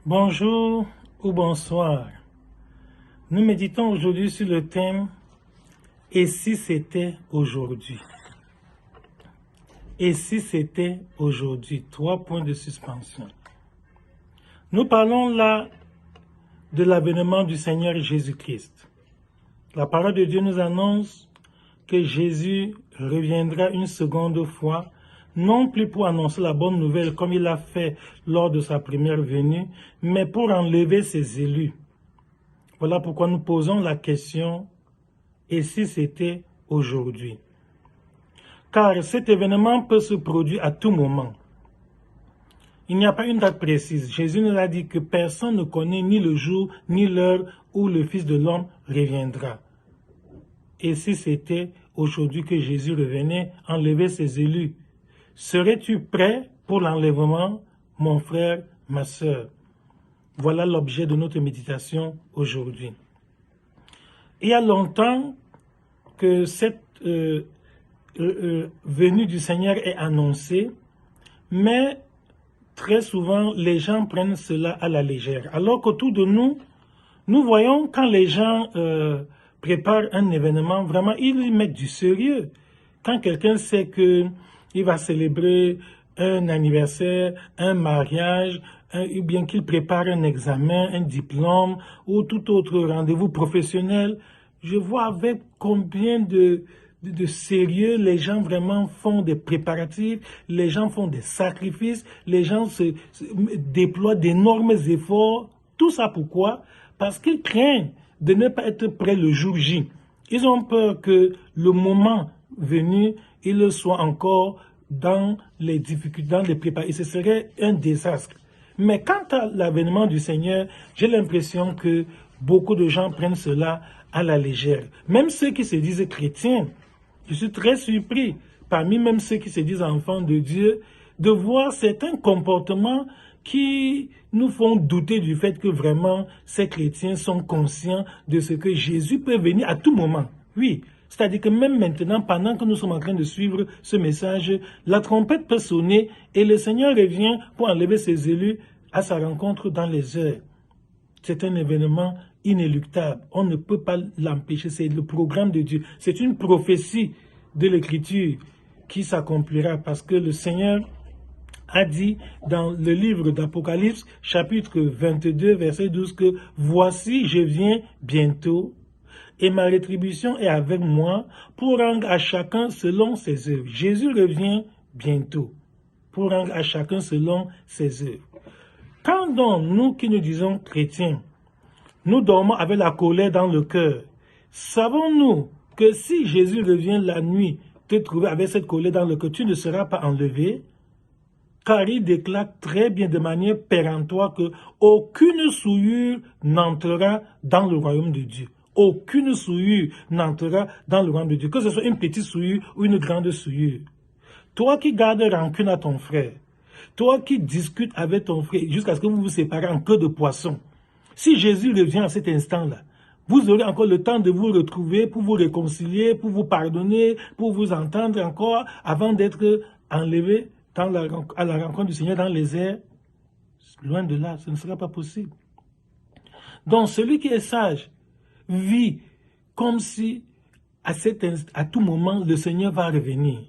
Bonjour ou bonsoir. Nous méditons aujourd'hui sur le thème « Et si c'était aujourd'hui ?» Et si c'était aujourd'hui? 3 points de suspension. Nous parlons là de l'avènement du Seigneur Jésus-Christ. La parole de Dieu nous annonce que Jésus reviendra une seconde fois, non plus pour annoncer la bonne nouvelle comme il l'a fait lors de sa première venue, mais pour enlever ses élus. Voilà pourquoi nous posons la question « Et si c'était aujourd'hui ?» Car cet événement peut se produire à tout moment. Il n'y a pas une date précise. Jésus nous a dit que personne ne connaît ni le jour ni l'heure où le Fils de l'homme reviendra. Et si c'était aujourd'hui que Jésus revenait enlever ses élus, serais-tu prêt pour l'enlèvement, mon frère, ma sœur? Voilà l'objet de notre méditation aujourd'hui. Il y a longtemps que cette venue du Seigneur est annoncée, mais très souvent les gens prennent cela à la légère. Alors qu'autour de nous, nous voyons quand les gens préparent un événement, vraiment ils y mettent du sérieux. Quand quelqu'un sait qu'il va célébrer un anniversaire, un mariage, ou bien qu'il prépare un examen, un diplôme ou tout autre rendez-vous professionnel, je vois avec combien de sérieux les gens vraiment font des préparatifs, les gens font des sacrifices, les gens se déploient d'énormes efforts. Tout ça pourquoi? Parce qu'ils craignent de ne pas être prêts le jour J. Ils ont peur que le moment venu, ils soient encore dans les difficultés, dans les préparatifs. Ce serait un désastre. Mais quant à l'avènement du Seigneur, j'ai l'impression que beaucoup de gens prennent cela à la légère. Même ceux qui se disent chrétiens, je suis très surpris, parmi même ceux qui se disent enfants de Dieu, de voir certains comportements qui nous font douter du fait que vraiment ces chrétiens sont conscients de ce que Jésus peut venir à tout moment. Oui, c'est-à-dire que même maintenant, pendant que nous sommes en train de suivre ce message, la trompette peut sonner et le Seigneur revient pour enlever ses élus à sa rencontre dans les heures. C'est un événement inéluctable. On ne peut pas l'empêcher. C'est le programme de Dieu. C'est une prophétie de l'Écriture qui s'accomplira parce que le Seigneur a dit dans le livre d'Apocalypse, chapitre 22, verset 12, que « Voici, je viens bientôt, et ma rétribution est avec moi pour rendre à chacun selon ses œuvres. » Jésus revient bientôt pour rendre à chacun selon ses œuvres. Quand donc, nous qui nous disons chrétiens, nous dormons avec la colère dans le cœur, savons-nous que si Jésus revient la nuit te trouver avec cette colère dans le cœur, tu ne seras pas enlevé? Car il déclare très bien de manière péremptoire que aucune souillure n'entrera dans le royaume de Dieu. Aucune souillure n'entrera dans le royaume de Dieu, que ce soit une petite souillure ou une grande souillure. Toi qui gardes rancune à ton frère, toi qui discutes avec ton frère jusqu'à ce que vous vous séparez en queue de poisson, si Jésus revient à cet instant-là, vous aurez encore le temps de vous retrouver pour vous réconcilier, pour vous pardonner, pour vous entendre encore avant d'être enlevé à la rencontre du Seigneur dans les airs. Loin de là, ce ne sera pas possible. Donc celui qui est sage vit comme si à tout moment le Seigneur va revenir.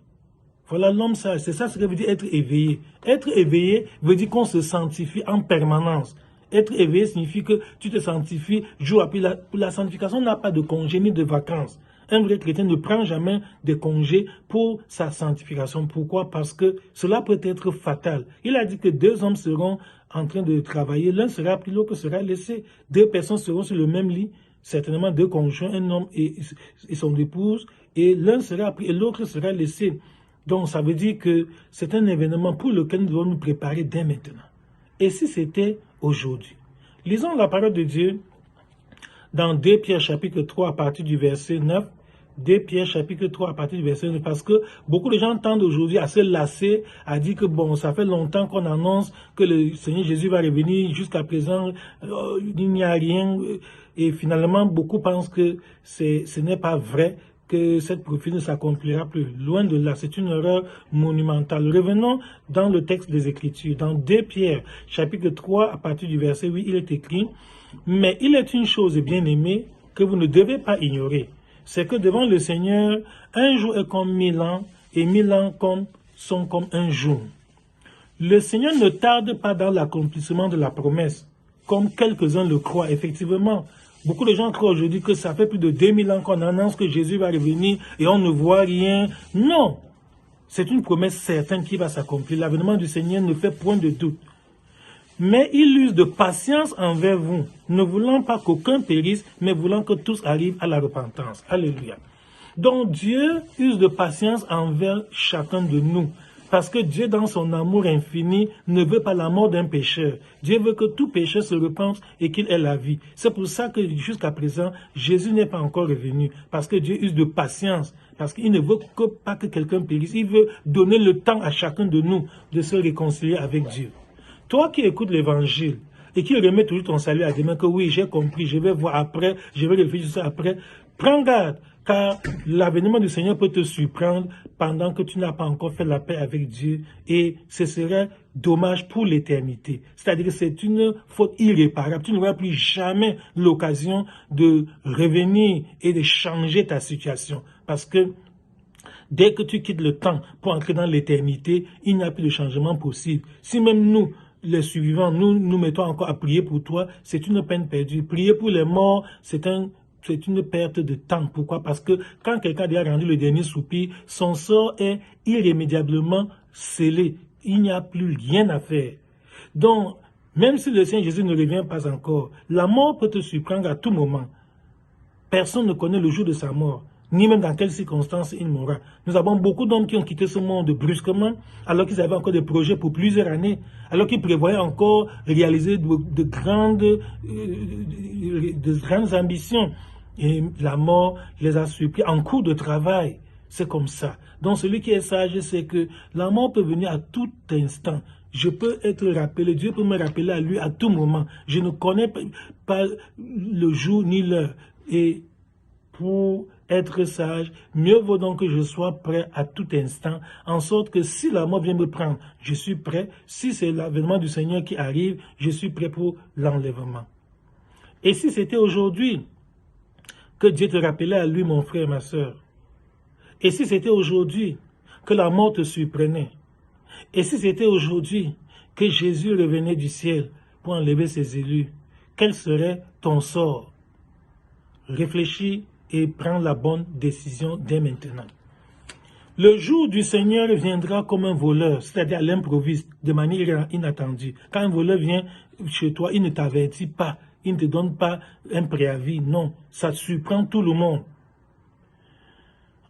Voilà l'homme sage, c'est ça ce que veut dire être éveillé. Être éveillé veut dire qu'on se sanctifie en permanence. Être éveillé signifie que tu te sanctifies jour après jour. La sanctification n'a pas de congé ni de vacances. Un vrai chrétien ne prend jamais de congé pour sa sanctification. Pourquoi? Parce que cela peut être fatal. Il a dit que 2 hommes seront en train de travailler. L'un sera pris, l'autre sera laissé. 2 personnes seront sur le même lit. Certainement 2 conjoints, un homme et son épouse. Et l'un sera pris et l'autre sera laissé. Donc ça veut dire que c'est un événement pour lequel nous devons nous préparer dès maintenant. Et si c'était aujourd'hui? Lisons la parole de Dieu dans 2 Pierre chapitre 3 à partir du verset 9. 2 Pierre chapitre 3 à partir du verset 9. Parce que beaucoup de gens tendent aujourd'hui à se lasser, à dire que bon, ça fait longtemps qu'on annonce que le Seigneur Jésus va revenir. Jusqu'à présent, il n'y a rien. Et finalement, beaucoup pensent que ce n'est pas vrai. que cette prophétie ne s'accomplira plus. Loin de là, c'est une erreur monumentale. Revenons dans le texte des Écritures. Dans 2 Pierre, chapitre 3, à partir du verset 8, il est écrit « Mais il est une chose bien-aimée que vous ne devez pas ignorer. C'est que devant le Seigneur, un jour est comme 1000 ans, et 1000 ans sont comme un jour. Le Seigneur ne tarde pas dans l'accomplissement de la promesse, comme quelques-uns le croient effectivement. Beaucoup de gens croient aujourd'hui que ça fait plus de 2000 ans qu'on annonce que Jésus va revenir et on ne voit rien. Non, c'est une promesse certaine qui va s'accomplir. L'avènement du Seigneur ne fait point de doute. Mais il use de patience envers vous, ne voulant pas qu'aucun périsse, mais voulant que tous arrivent à la repentance. Alléluia. Donc Dieu use de patience envers chacun de nous. Parce que Dieu, dans son amour infini, ne veut pas la mort d'un pécheur. Dieu veut que tout pécheur se repente et qu'il ait la vie. C'est pour ça que jusqu'à présent, Jésus n'est pas encore revenu. Parce que Dieu use de patience. Parce qu'il ne veut pas que quelqu'un périsse. Il veut donner le temps à chacun de nous de se réconcilier avec Dieu. Toi qui écoutes l'évangile et qui remets toujours ton salut à demain, que oui, j'ai compris, je vais voir après, je vais réfléchir sur ça après, prends garde. Car l'avènement du Seigneur peut te surprendre pendant que tu n'as pas encore fait la paix avec Dieu et ce serait dommage pour l'éternité. C'est-à-dire que c'est une faute irréparable. Tu n'auras plus jamais l'occasion de revenir et de changer ta situation. Parce que dès que tu quittes le temps pour entrer dans l'éternité, il n'y a plus de changement possible. Si même nous, les survivants, nous mettons encore à prier pour toi, c'est une peine perdue. Prier pour les morts, c'est une perte de temps. Pourquoi? Parce que quand quelqu'un a déjà rendu le dernier soupir, son sort est irrémédiablement scellé. Il n'y a plus rien à faire. Donc, même si le Seigneur Jésus ne revient pas encore, la mort peut te surprendre à tout moment. Personne ne connaît le jour de sa mort, ni même dans quelles circonstances il mourra. Nous avons beaucoup d'hommes qui ont quitté ce monde brusquement, alors qu'ils avaient encore des projets pour plusieurs années, alors qu'ils prévoyaient encore réaliser de grandes ambitions. Et la mort les a surpris en cours de travail. C'est comme ça. Donc celui qui est sage, c'est que la mort peut venir à tout instant. Je peux être rappelé, Dieu peut me rappeler à lui à tout moment. Je ne connais pas le jour ni l'heure. Et pour être sage, mieux vaut donc que je sois prêt à tout instant, en sorte que si la mort vient me prendre, je suis prêt. Si c'est l'avènement du Seigneur qui arrive, je suis prêt pour l'enlèvement. Et si c'était aujourd'hui que Dieu te rappelait à lui, mon frère, ma soeur, et si c'était aujourd'hui que la mort te surprenait, et si c'était aujourd'hui que Jésus revenait du ciel pour enlever ses élus, quel serait ton sort? Réfléchis et prends la bonne décision dès maintenant. Le jour du Seigneur viendra comme un voleur, c'est-à-dire à l'improviste, de manière inattendue. Quand un voleur vient chez toi, il ne t'avertit pas, il ne te donne pas un préavis, non, ça surprend tout le monde.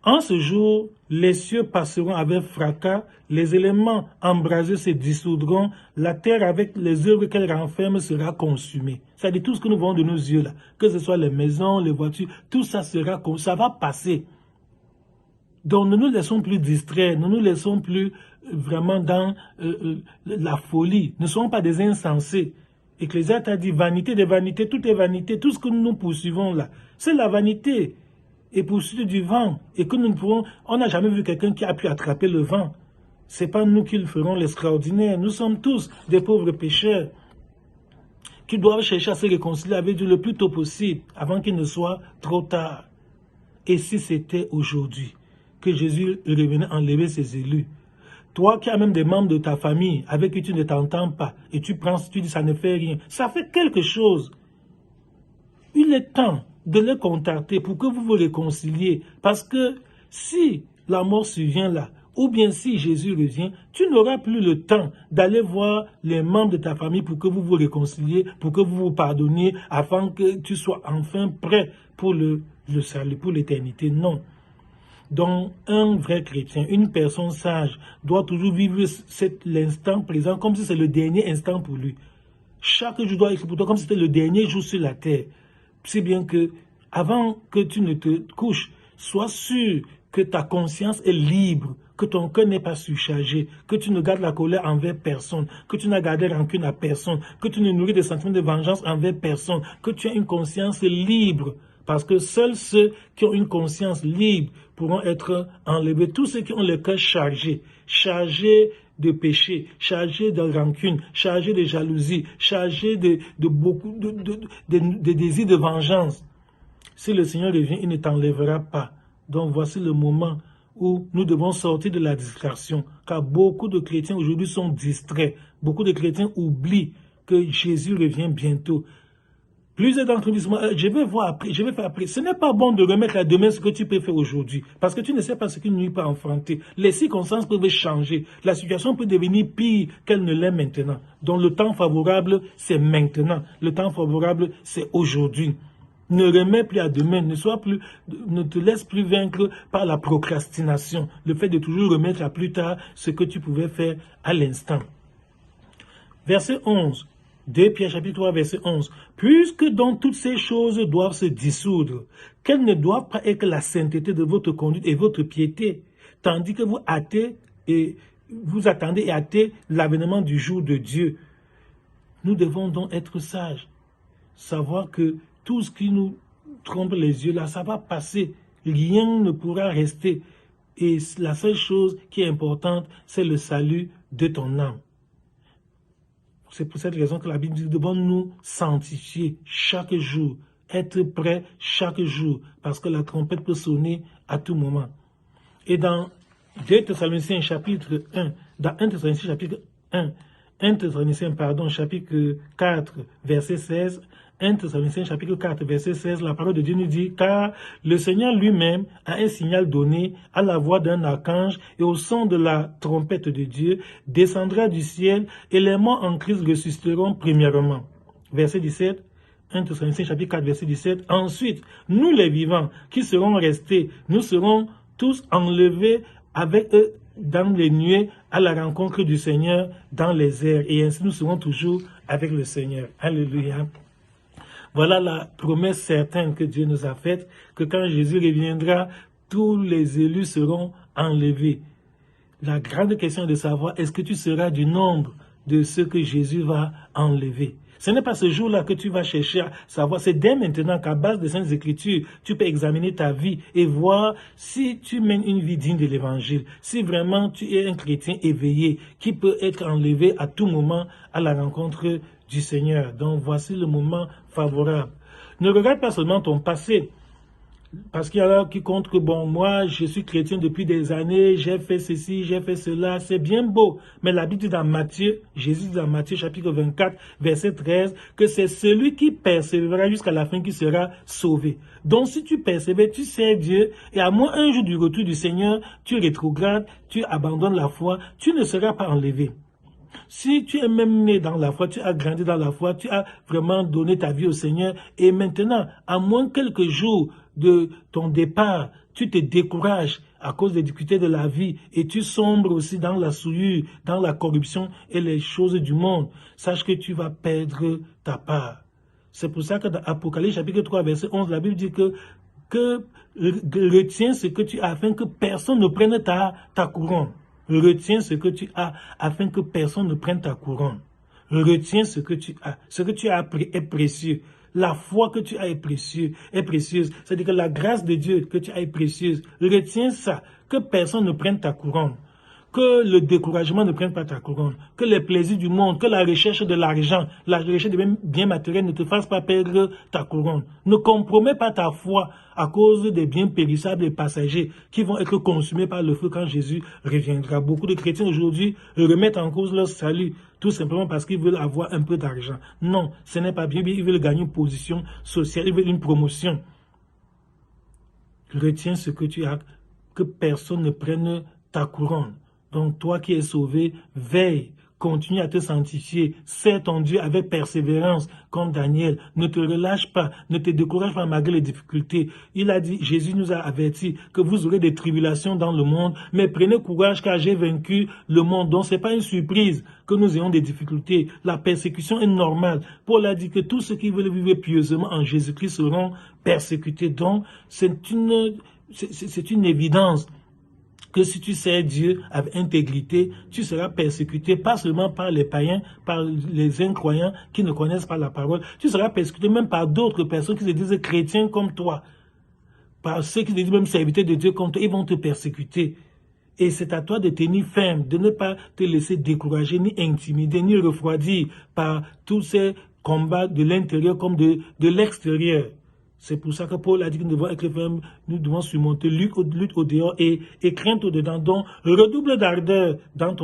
En ce jour, les cieux passeront avec fracas, les éléments embrasés se dissoudront, la terre avec les œuvres qu'elle renferme sera consumée. C'est-à-dire tout ce que nous voyons de nos yeux là, que ce soit les maisons, les voitures, tout ça ça va passer. Donc ne nous laissons plus distraire, ne nous laissons plus vraiment dans la folie, ne soyons pas des insensés. Ecclésiaste a dit vanité des vanités, tout est vanité, tout ce que nous poursuivons là, c'est la vanité. Et poursuivre du vent, et que nous ne pouvons, on n'a jamais vu quelqu'un qui a pu attraper le vent. Ce n'est pas nous qui le ferons l'extraordinaire. Nous sommes tous des pauvres pécheurs qui doivent chercher à se réconcilier avec Dieu le plus tôt possible, avant qu'il ne soit trop tard. Et si c'était aujourd'hui que Jésus revenait enlever ses élus, toi qui as même des membres de ta famille avec qui tu ne t'entends pas, et tu dis ça ne fait rien, ça fait quelque chose. Il est temps de les contacter pour que vous vous réconciliez. Parce que si la mort survient là, ou bien si Jésus revient, tu n'auras plus le temps d'aller voir les membres de ta famille pour que vous vous réconciliez, pour que vous vous pardonniez, afin que tu sois enfin prêt pour le salut, pour l'éternité. Non. Donc, un vrai chrétien, une personne sage, doit toujours vivre l'instant présent comme si c'est le dernier instant pour lui. Chaque jour doit être pour toi comme si c'était le dernier jour sur la terre. C'est bien que, avant que tu ne te couches, sois sûr que ta conscience est libre, que ton cœur n'est pas surchargé, que tu ne gardes la colère envers personne, que tu n'as gardé rancune à personne, que tu ne nourris des sentiments de vengeance envers personne, que tu as une conscience libre. Parce que seuls ceux qui ont une conscience libre pourront être enlevés. Tous ceux qui ont le cœur chargé de péché, chargé de rancune, chargé de jalousie, chargé de beaucoup de désirs de vengeance. Si le Seigneur revient, il ne t'enlèvera pas. Donc voici le moment où nous devons sortir de la distraction, car beaucoup de chrétiens aujourd'hui sont distraits. Beaucoup de chrétiens oublient que Jésus revient bientôt. Plusieurs d'entre eux disent, je vais voir après, je vais faire après. Ce n'est pas bon de remettre à demain ce que tu peux faire aujourd'hui, parce que tu ne sais pas ce qu'une nuit peut affronter. Les circonstances peuvent changer. La situation peut devenir pire qu'elle ne l'est maintenant. Donc le temps favorable, c'est maintenant. Le temps favorable, c'est aujourd'hui. Ne remets plus à demain, ne te laisse plus vaincre par la procrastination, le fait de toujours remettre à plus tard ce que tu pouvais faire à l'instant. Verset 11, 2 Pierre chapitre 3, verset 11. Puisque donc toutes ces choses doivent se dissoudre, qu'elles ne doivent pas être la sainteté de votre conduite et votre piété, tandis que vous attendez et hâtez l'avènement du jour de Dieu. Nous devons donc être sages, savoir que tout ce qui nous trompe les yeux, là, ça va passer. Rien ne pourra rester. Et la seule chose qui est importante, c'est le salut de ton âme. C'est pour cette raison que la Bible dit que nous devons nous sanctifier chaque jour, être prêts chaque jour, parce que la trompette peut sonner à tout moment. Et dans 2 Thessaloniciens chapitre 1, dans 1 Thessaloniciens chapitre 1, 1 Thessaloniciens, chapitre 4, verset 16, 1 Thessaloniciens chapitre 4, verset 16, la parole de Dieu nous dit, car le Seigneur lui-même a un signal donné à la voix d'un archange et au son de la trompette de Dieu, descendra du ciel et les morts en Christ ressusciteront premièrement. Verset 17, 1 Thessaloniciens chapitre 4, verset 17, ensuite, nous les vivants qui serons restés, nous serons tous enlevés avec eux dans les nuées à la rencontre du Seigneur dans les airs. Et ainsi nous serons toujours avec le Seigneur. Alléluia. Voilà la promesse certaine que Dieu nous a faite, que quand Jésus reviendra, tous les élus seront enlevés. La grande question est de savoir, est-ce que tu seras du nombre de ceux que Jésus va enlever? Ce n'est pas ce jour-là que tu vas chercher à savoir. C'est dès maintenant qu'à base des Saintes Écritures, tu peux examiner ta vie et voir si tu mènes une vie digne de l'Évangile. Si vraiment tu es un chrétien éveillé qui peut être enlevé à tout moment à la rencontre du Seigneur. Donc voici le moment favorable. Ne regarde pas seulement ton passé. Parce qu'il y en a qui comptent que, bon, moi, je suis chrétien depuis des années, j'ai fait ceci, j'ai fait cela, c'est bien beau. Mais la Bible dit dans Matthieu, Jésus dit dans Matthieu chapitre 24, verset 13, que c'est celui qui persévérera jusqu'à la fin qui sera sauvé. Donc si tu persévères, tu sers Dieu, et à moins un jour du retour du Seigneur, tu rétrogrades, tu abandonnes la foi, tu ne seras pas enlevé. Si tu es même né dans la foi, tu as grandi dans la foi, tu as vraiment donné ta vie au Seigneur, et maintenant, à moins quelques jours de ton départ, tu te décourages à cause des difficultés de la vie et tu sombres aussi dans la souillure, dans la corruption et les choses du monde, sache que tu vas perdre ta part. C'est pour ça que dans Apocalypse chapitre 3, verset 11, la Bible dit que retiens ce que tu as afin que personne ne prenne ta couronne. Retiens ce que tu as afin que personne ne prenne ta couronne. Retiens ce que tu as. Ce que tu as appris est précieux. La foi que tu as est précieuse. C'est-à-dire que la grâce de Dieu que tu as est précieuse. Retiens ça. Que personne ne prenne ta couronne. Que le découragement ne prenne pas ta couronne. Que les plaisirs du monde, que la recherche de l'argent, la recherche des biens matériels ne te fasse pas perdre ta couronne. Ne compromets pas ta foi à cause des biens périssables et passagers qui vont être consumés par le feu quand Jésus reviendra. Beaucoup de chrétiens aujourd'hui remettent en cause leur salut tout simplement parce qu'ils veulent avoir un peu d'argent. Non, ce n'est pas bien. Ils veulent gagner une position sociale, ils veulent une promotion. Retiens ce que tu as, que personne ne prenne ta couronne. Donc toi qui es sauvé, veille, continue à te sanctifier, sers ton Dieu avec persévérance comme Daniel. Ne te relâche pas, ne te décourage pas malgré les difficultés. Il a dit, Jésus nous a averti que vous aurez des tribulations dans le monde, mais prenez courage car j'ai vaincu le monde. Donc ce n'est pas une surprise que nous ayons des difficultés. La persécution est normale. Paul a dit que tous ceux qui veulent vivre pieusement en Jésus-Christ seront persécutés. Donc c'est une évidence. que si tu sers Dieu avec intégrité, tu seras persécuté, pas seulement par les païens, par les incroyants qui ne connaissent pas la parole, tu seras persécuté même par d'autres personnes qui se disent chrétiens comme toi, par ceux qui se disent même serviteurs de Dieu comme toi, ils vont te persécuter. Et c'est à toi de tenir ferme, de ne pas te laisser décourager, ni intimider, ni refroidir par tous ces combats de l'intérieur comme de l'extérieur. C'est pour ça que Paul a dit que nous devons être fermes, nous devons surmonter lutte au dehors et crainte au dedans. Donc, redouble d'ardeur dans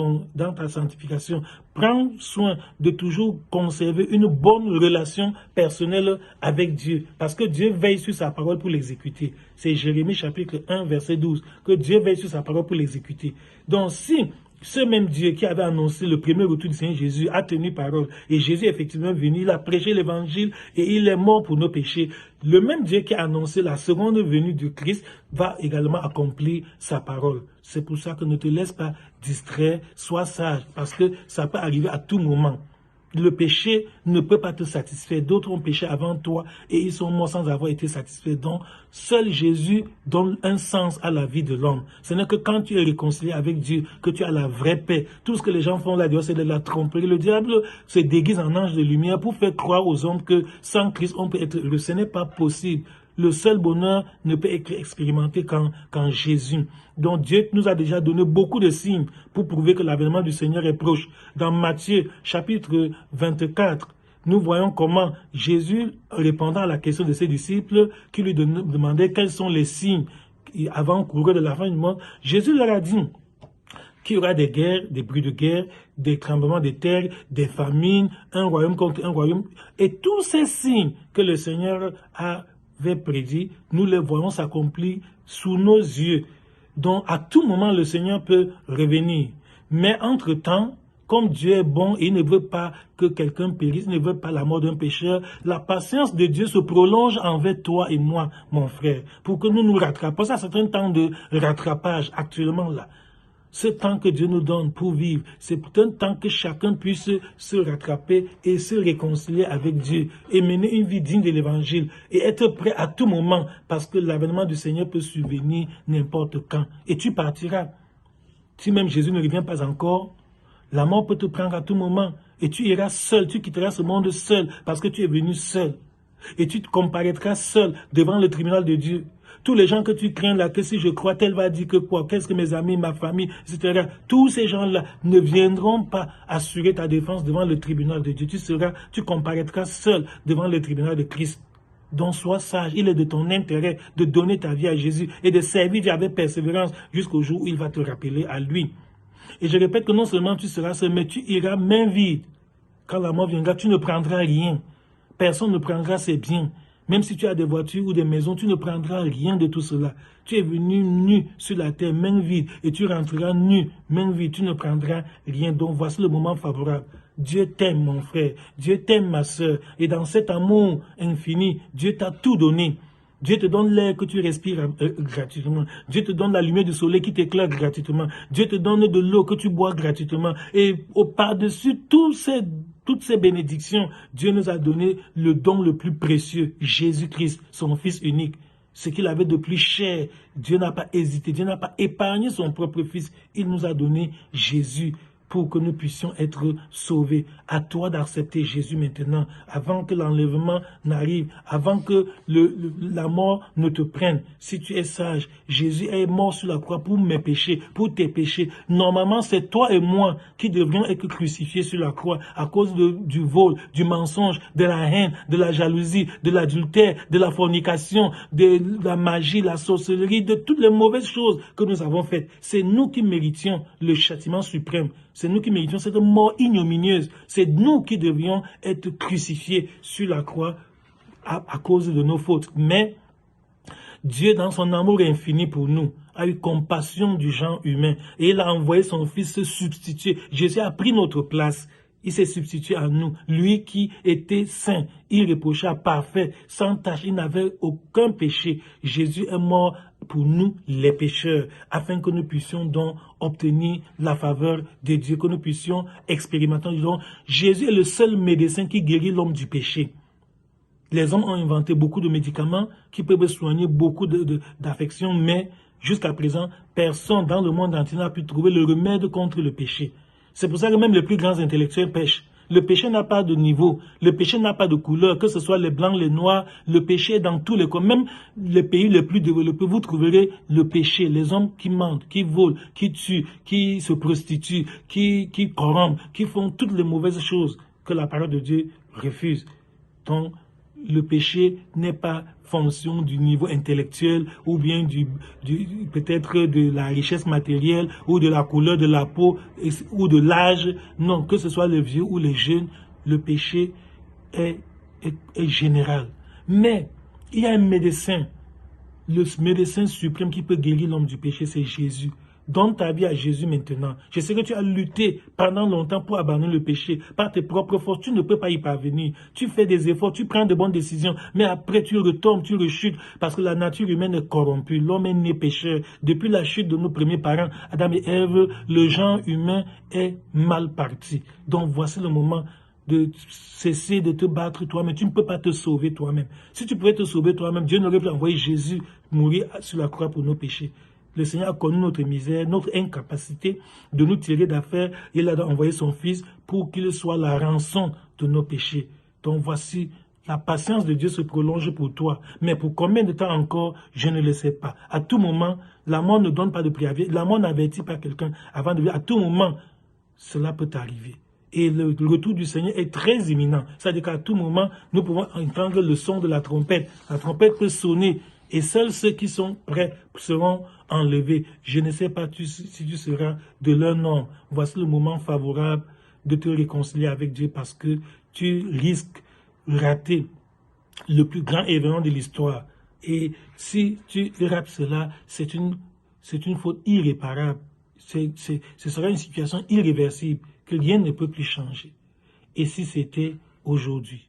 ta sanctification. Prends soin de toujours conserver une bonne relation personnelle avec Dieu. Parce que Dieu veille sur sa parole pour l'exécuter. C'est Jérémie chapitre 1, verset 12. Que Dieu veille sur sa parole pour l'exécuter. Donc, si ce même Dieu qui avait annoncé le premier retour du Seigneur Jésus a tenu parole. Et Jésus est effectivement venu, il a prêché l'évangile et il est mort pour nos péchés. Le même Dieu qui a annoncé la seconde venue du Christ va également accomplir sa parole. C'est pour ça que ne te laisse pas distraire, sois sage, parce que ça peut arriver à tout moment. Le péché ne peut pas te satisfaire. D'autres ont péché avant toi et ils sont morts sans avoir été satisfaits. Donc, seul Jésus donne un sens à la vie de l'homme. Ce n'est que quand tu es réconcilié avec Dieu que tu as la vraie paix. Tout ce que les gens font là-dedans, c'est de la tromperie. Le diable se déguise en ange de lumière pour faire croire aux hommes que sans Christ, on peut être heureux. Ce n'est pas possible. Le seul bonheur ne peut être expérimenté qu'en Jésus. Donc Dieu nous a déjà donné beaucoup de signes pour prouver que l'avènement du Seigneur est proche. Dans Matthieu chapitre 24, nous voyons comment Jésus, répondant à la question de ses disciples, qui lui demandaient quels sont les signes avant-coureurs de la fin du monde, Jésus leur a dit qu'il y aura des guerres, des bruits de guerre, des tremblements de terre, des famines, un royaume contre un royaume. Et tous ces signes que le Seigneur avait prédit, nous les voyons s'accomplir sous nos yeux. Donc, à tout moment, le Seigneur peut revenir. Mais entre-temps, comme Dieu est bon et il ne veut pas que quelqu'un périsse, il ne veut pas la mort d'un pécheur, la patience de Dieu se prolonge envers toi et moi, mon frère, pour que nous nous rattrapions. Ça, c'est un temps de rattrapage actuellement là. Ce temps que Dieu nous donne pour vivre, c'est un temps que chacun puisse se rattraper et se réconcilier avec Dieu et mener une vie digne de l'évangile et être prêt à tout moment parce que l'avènement du Seigneur peut survenir n'importe quand. Et tu partiras. Si même Jésus ne revient pas encore, la mort peut te prendre à tout moment et tu iras seul, tu quitteras ce monde seul parce que tu es venu seul. Et tu te comparaîtras seul devant le tribunal de Dieu. Tous les gens que tu crains là, que si je crois, tel va dire que quoi, qu'est-ce que mes amis, ma famille, etc. Tous ces gens-là ne viendront pas assurer ta défense devant le tribunal de Dieu. Tu comparaîtras seul devant le tribunal de Christ. Donc sois sage, il est de ton intérêt de donner ta vie à Jésus et de servir Dieu avec persévérance jusqu'au jour où il va te rappeler à lui. Et je répète que non seulement tu seras seul, mais tu iras main vide. Quand la mort viendra, tu ne prendras rien. Personne ne prendra ses biens. Même si tu as des voitures ou des maisons, tu ne prendras rien de tout cela. Tu es venu nu sur la terre, main vide, et tu rentreras nu, main vide. Tu ne prendras rien. Donc voici le moment favorable. Dieu t'aime, mon frère. Dieu t'aime, ma soeur. Et dans cet amour infini, Dieu t'a tout donné. Dieu te donne l'air que tu respires gratuitement. Dieu te donne la lumière du soleil qui t'éclaire gratuitement. Dieu te donne de l'eau que tu bois gratuitement. Et par-dessus toutes ces bénédictions, Dieu nous a donné le don le plus précieux, Jésus-Christ, son Fils unique. Ce qu'il avait de plus cher, Dieu n'a pas hésité, Dieu n'a pas épargné son propre Fils. Il nous a donné Jésus pour que nous puissions être sauvés. À toi d'accepter Jésus maintenant, avant que l'enlèvement n'arrive, avant que la mort ne te prenne. Si tu es sage, Jésus est mort sur la croix pour mes péchés, pour tes péchés. Normalement, c'est toi et moi qui devrions être crucifiés sur la croix à cause du vol, du mensonge, de la haine, de la jalousie, de l'adultère, de la fornication, de la magie, la sorcellerie, de toutes les mauvaises choses que nous avons faites. C'est nous qui méritions le châtiment suprême. C'est nous qui méritons cette mort ignominieuse. C'est nous qui devrions être crucifiés sur la croix à cause de nos fautes. Mais Dieu, dans son amour infini pour nous, a eu compassion du genre humain. Et il a envoyé son Fils se substituer. Jésus a pris notre place. Il s'est substitué à nous. Lui qui était saint, irréprochable, parfait, sans tache. Il n'avait aucun péché. Jésus est mort pour nous, les pécheurs, afin que nous puissions donc obtenir la faveur de Dieu, que nous puissions expérimenter. Donc, Jésus est le seul médecin qui guérit l'homme du péché. Les hommes ont inventé beaucoup de médicaments qui peuvent soigner beaucoup d'affections, mais jusqu'à présent, personne dans le monde entier n'a pu trouver le remède contre le péché. C'est pour ça que même les plus grands intellectuels pêchent. Le péché n'a pas de niveau, le péché n'a pas de couleur, que ce soit les blancs, les noirs, le péché est dans tous les coins. Même les pays les plus développés, vous trouverez le péché, les hommes qui mentent, qui volent, qui tuent, qui se prostituent, qui corrompent, qui font toutes les mauvaises choses que la parole de Dieu refuse. Donc, le péché n'est pas fonction du niveau intellectuel ou bien peut-être de la richesse matérielle ou de la couleur de la peau ou de l'âge. Non, que ce soit les vieux ou les jeunes, le péché est général. Mais il y a un médecin, le médecin suprême qui peut guérir l'homme du péché, c'est Jésus. Donne ta vie à Jésus maintenant. Je sais que tu as lutté pendant longtemps pour abandonner le péché. Par tes propres forces, tu ne peux pas y parvenir. Tu fais des efforts, tu prends de bonnes décisions, mais après tu retombes, tu rechutes, parce que la nature humaine est corrompue. L'homme est né pécheur. Depuis la chute de nos premiers parents, Adam et Ève, le genre humain est mal parti. Donc voici le moment de cesser de te battre toi-même. Tu ne peux pas te sauver toi-même. Si tu pouvais te sauver toi-même, Dieu n'aurait pas envoyé Jésus mourir sur la croix pour nos péchés. Le Seigneur a connu notre misère, notre incapacité de nous tirer d'affaire. Il a envoyé son Fils pour qu'il soit la rançon de nos péchés. Donc voici, la patience de Dieu se prolonge pour toi. Mais pour combien de temps encore, je ne le sais pas. À tout moment, la mort ne donne pas de préavis. La mort n'avertit pas quelqu'un avant de vivre. À tout moment, cela peut arriver. Et le retour du Seigneur est très imminent. C'est-à-dire qu'à tout moment, nous pouvons entendre le son de la trompette. La trompette peut sonner. Et seuls ceux qui sont prêts seront enlevés. Je ne sais pas si tu seras de leur nom. Voici le moment favorable de te réconcilier avec Dieu parce que tu risques de rater le plus grand événement de l'histoire. Et si tu rates cela, c'est une faute irréparable. Ce sera une situation irréversible que rien ne peut plus changer. Et si c'était aujourd'hui?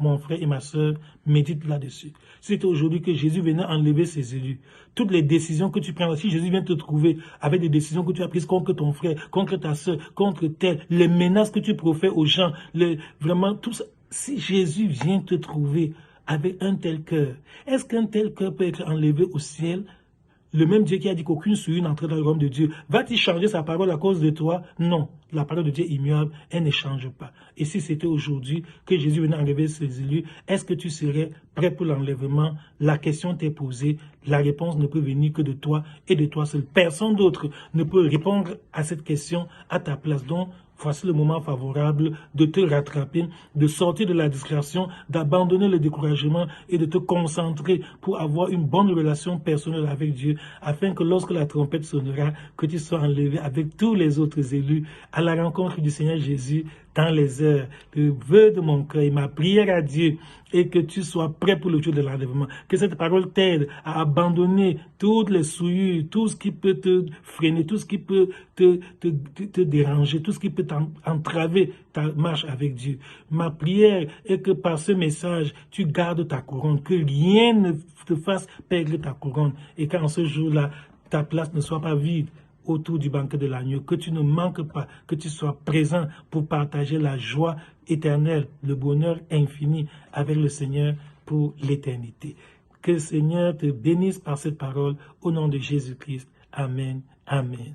Mon frère et ma soeur, médite là-dessus. C'est aujourd'hui que Jésus venait enlever ses élus. Toutes les décisions que tu prends, si Jésus vient te trouver avec des décisions que tu as prises contre ton frère, contre ta soeur, contre tel, les menaces que tu profères aux gens, vraiment tout ça. Si Jésus vient te trouver avec un tel cœur, est-ce qu'un tel cœur peut être enlevé au ciel? Le même Dieu qui a dit qu'aucune souillure n'entre dans le royaume de Dieu, va-t-il changer sa parole à cause de toi? Non, la parole de Dieu est immuable, elle ne change pas. Et si c'était aujourd'hui que Jésus venait enlever ses élus, est-ce que tu serais prêt pour l'enlèvement? La question t'est posée, la réponse ne peut venir que de toi et de toi seul. Personne d'autre ne peut répondre à cette question à ta place. Donc, voici le moment favorable de te rattraper, de sortir de la discrétion, d'abandonner le découragement et de te concentrer pour avoir une bonne relation personnelle avec Dieu, afin que lorsque la trompette sonnera, que tu sois enlevé avec tous les autres élus à la rencontre du Seigneur Jésus dans les heures. Le vœu de mon cœur et ma prière à Dieu et que tu sois prêt pour le jour de l'enlèvement. Que cette parole t'aide à abandonner toutes les souillures, tout ce qui peut te freiner, tout ce qui peut te déranger, tout ce qui peut entraver ta marche avec Dieu. Ma prière est que par ce message, tu gardes ta couronne, que rien ne te fasse perdre ta couronne et qu'en ce jour-là, ta place ne soit pas vide autour du banquet de l'agneau, que tu ne manques pas, que tu sois présent pour partager la joie éternelle, le bonheur infini avec le Seigneur pour l'éternité. Que le Seigneur te bénisse par cette parole au nom de Jésus-Christ. Amen. Amen.